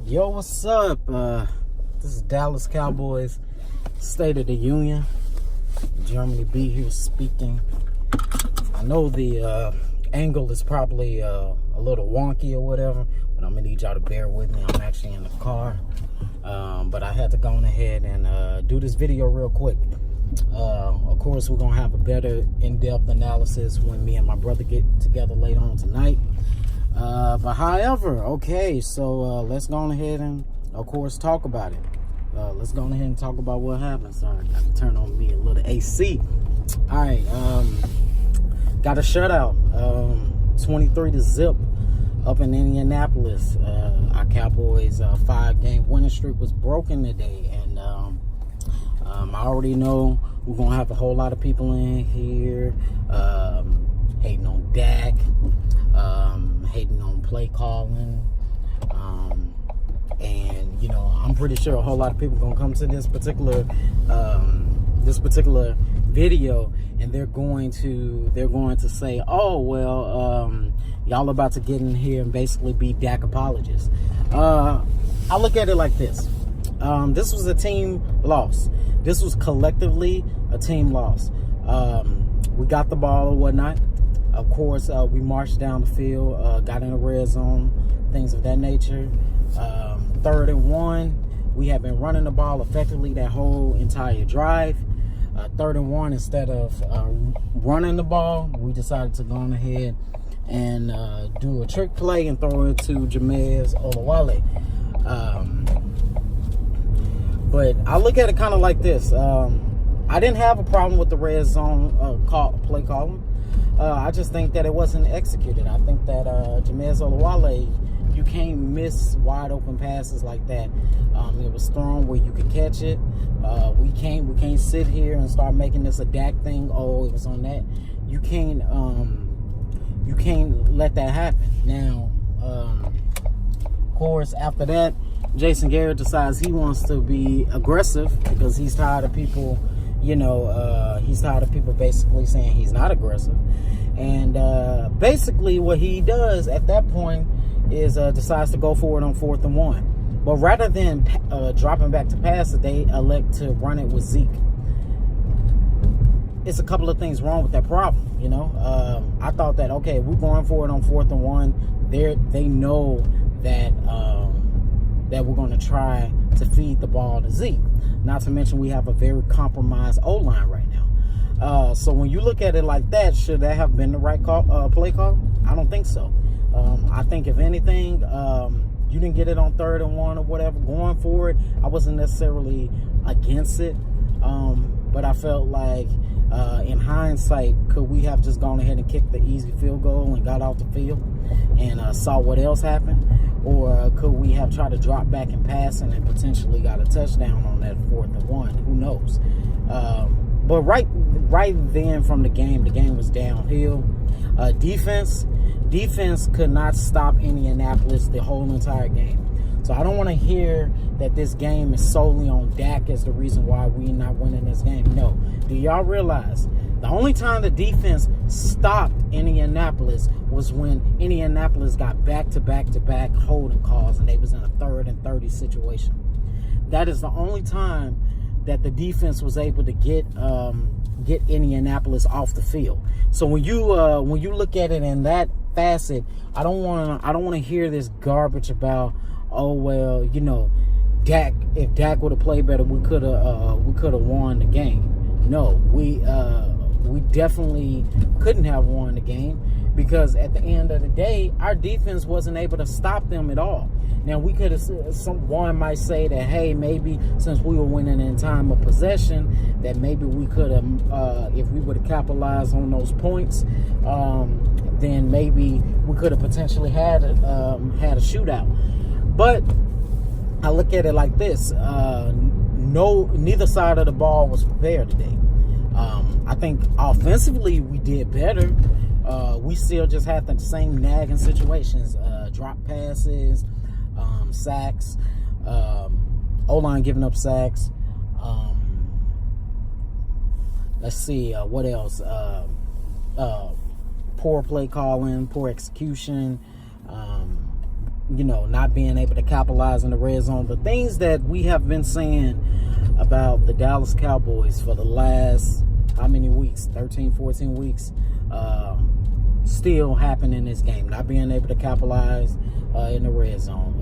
Yo, what's up? This is Dallas Cowboys State of the Union. Germany B here speaking. I know the angle is probably a little wonky or whatever, but I'm gonna need y'all to bear with me. I'm actually in the car, but I had to go on ahead and do this video real quick. Of course, we're gonna have a better in-depth analysis when me and my brother get together later on tonight. But however, okay, so let's go on ahead and, of course, talk about it. Let's go on ahead and talk about what happened. Sorry, got to turn on me a little AC. All right, got a shutout, 23-0 up in Indianapolis. Our Cowboys' 5-game winning streak was broken today, and I already know we're gonna have a whole lot of people in here hating on Dak, hating on play calling, and you know, I'm pretty sure a whole lot of people gonna come to this particular video, and they're going to say, oh well, y'all about to get in here and basically be Dak apologists. I look at it like this. This was a team loss. This was collectively a team loss. We got the ball or whatnot. Of course, we marched down the field, got in the red zone, things of that nature. 3rd and 1, we have been running the ball effectively that whole entire drive. 3rd and 1, instead of running the ball, we decided to go on ahead and do a trick play and throw it to Jameis Olawale. But I look at it kind of like this. I didn't have a problem with the red zone play calling. I just think that it wasn't executed. I think that Jameis Olawale, you can't miss wide open passes like that. It was thrown where you could catch it. We can't sit here and start making this a Dak thing. Oh, it was on that. You can't let that happen. Now, of course, after that, Jason Garrett decides he wants to be aggressive because he's tired of people, he's tired of people basically saying he's not aggressive. And basically what he does at that point is decides to go for it on 4th and 1. But rather than dropping back to pass it, they elect to run it with Zeke. It's a couple of things wrong with that problem, I thought that, okay, we're going for it on 4th and 1. They know that that we're going to try to feed the ball to Zeke. Not to mention we have a very compromised O-line right now. So when you look at it like that, should that have been the right play call? I don't think so. I think if anything, you didn't get it on 3rd and 1 or whatever, going for it, I wasn't necessarily against it. But I felt like in hindsight, could we have just gone ahead and kicked the easy field goal and got off the field and saw what else happened? Or could we have tried to drop back and pass and potentially got a touchdown on that 4th and 1? Who knows? But right then from the game was downhill. Defense could not stop Indianapolis the whole entire game. So I don't want to hear that this game is solely on Dak as the reason why we're not winning this game. No. Do y'all realize the only time the defense stopped Indianapolis was when Indianapolis got back-to-back holding calls and they was in a 3rd and 30 situation. That is the only time that the defense was able to get Indianapolis off the field. So when you look at it in that facet, I don't want to hear this garbage about, oh well, Dak. If Dak would have played better, we could have won the game. No, we definitely couldn't have won the game because at the end of the day, our defense wasn't able to stop them at all. Now we could have. Someone might say that, hey, maybe since we were winning in time of possession, that maybe we could have, if we would have capitalized on those points, then maybe we could have potentially had a shootout. But I look at it like this: neither side of the ball was prepared today. I think offensively we did better. We still just had the same nagging situations: drop passes, sacks, O-line giving up sacks. Let's see, what else? Poor play calling, poor execution. not being able to capitalize in the red zone. The things that we have been saying about the Dallas Cowboys for the last, how many weeks? 13, 14 weeks. Still happen in this game. Not being able to capitalize in the red zone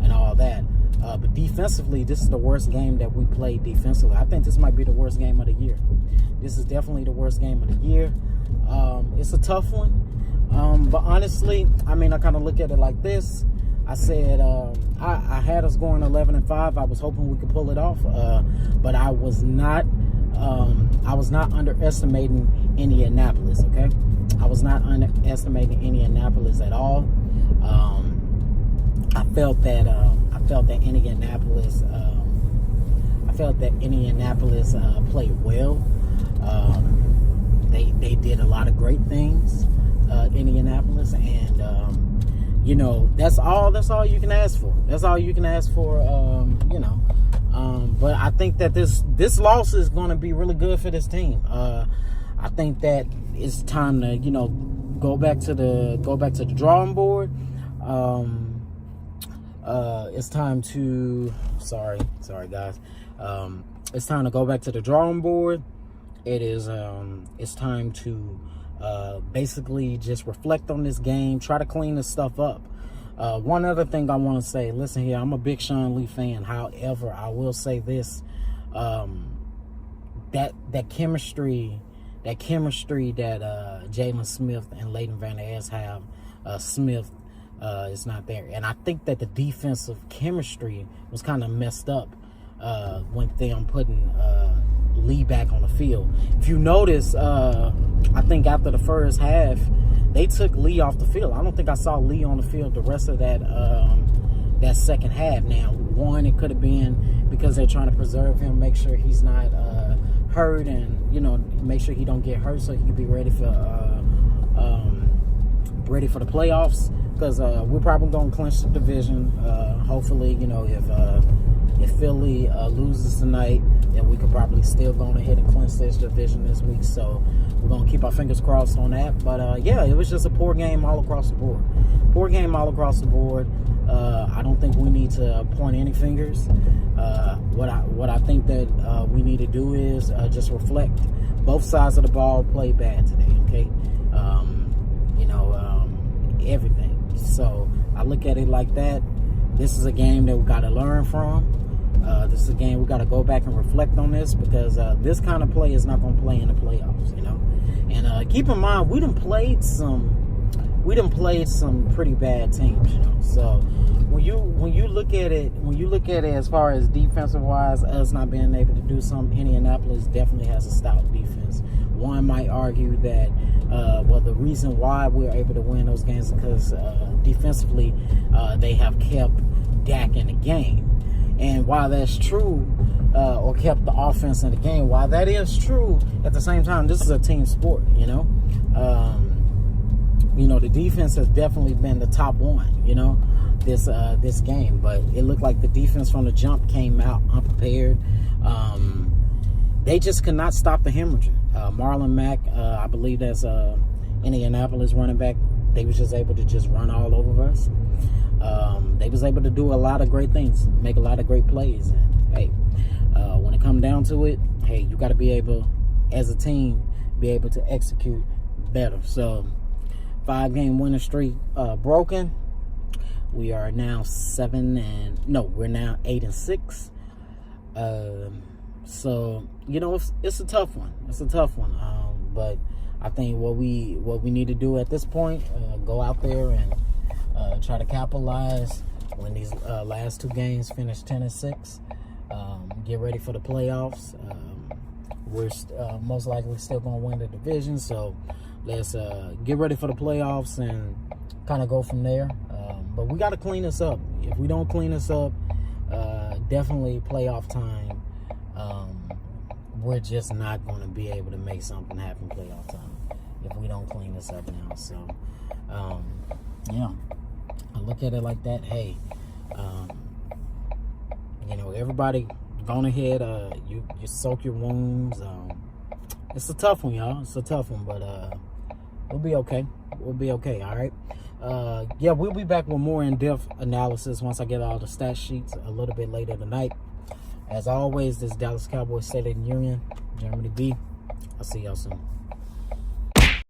and all that. But defensively, this is the worst game that we played defensively. I think this might be the worst game of the year. This is definitely the worst game of the year. It's a tough one. But honestly, I kind of look at it like this. I said I had us going 11-5. I was hoping we could pull it off, but I was not underestimating Indianapolis. Okay, I was not underestimating Indianapolis at all. I felt that Indianapolis. I felt that Indianapolis played well. They did a lot of great things. Indianapolis, and that's all you can ask for. That's all you can ask for. But I think that this loss is going to be really good for this team. I think that it's time to go back to the drawing board. It's time to sorry guys. It's time to go back to the drawing board. It's time to basically just reflect on this game, try to clean this stuff up. One other thing I want to say, listen here, I'm a big Sean Lee fan. However, I will say this, that chemistry that Jalen Smith and Leighton Van Der Esch have, Smith is not there. And I think that the defensive chemistry was kind of messed up with them putting Lee back on the field. If you notice, I think after the first half, they took Lee off the field. I don't think I saw Lee on the field the rest of that second half. Now, one, it could have been because they're trying to preserve him, make sure he's not hurt, and make sure he don't get hurt so he can be ready for the playoffs. Because we're probably going to clinch the division. Hopefully, if Philly loses tonight, then we could probably still go ahead and clinch this division this week. So we're going to keep our fingers crossed on that. But, yeah, it was just a poor game all across the board. I don't think we need to point any fingers. What I think that we need to do is just reflect. Both sides of the ball played bad today, okay? Everything. So I look at it like that. This is a game that we got to learn from. This is a game we got to go back and reflect on this, because this kind of play is not going to play in the playoffs, And keep in mind, we done played some pretty bad teams, So when you look at it as far as defensive wise, us not being able to do something, Indianapolis definitely has a stout defense. One might argue that the reason why we're able to win those games is because defensively they have kept Dak in the game. And while that's true, or kept the offense in the game, while that is true, at the same time, this is a team sport, the defense has definitely been the top one, this game. But it looked like the defense from the jump came out unprepared. They just could not stop the hemorrhaging. Marlon Mack, I believe that's Indianapolis running back, they was just able to just run all over us. They was able to do a lot of great things, make a lot of great plays. And, hey, when it comes down to it, hey, you got to be able, as a team, be able to execute better. So, 5-game winning streak broken. We are now 8-6. So, it's a tough one. But I think what we need to do at this point, go out there and try to capitalize when these last 2 games finish 10-6. Get ready for the playoffs. We're most likely still going to win the division, so let's get ready for the playoffs and kind of go from there. But we got to clean this up. If we don't clean this up, definitely playoff time, we're just not going to be able to make something happen playoff time if we don't clean this up now. So, yeah, I look at it like that. Hey, everybody gone ahead. You soak your wounds. It's a tough one, y'all. It's a tough one, but we'll be okay. All right. Yeah, we'll be back with more in-depth analysis once I get all the stat sheets a little bit later tonight. As always, this Dallas Cowboys State of the Union, Germany B. I'll see y'all soon.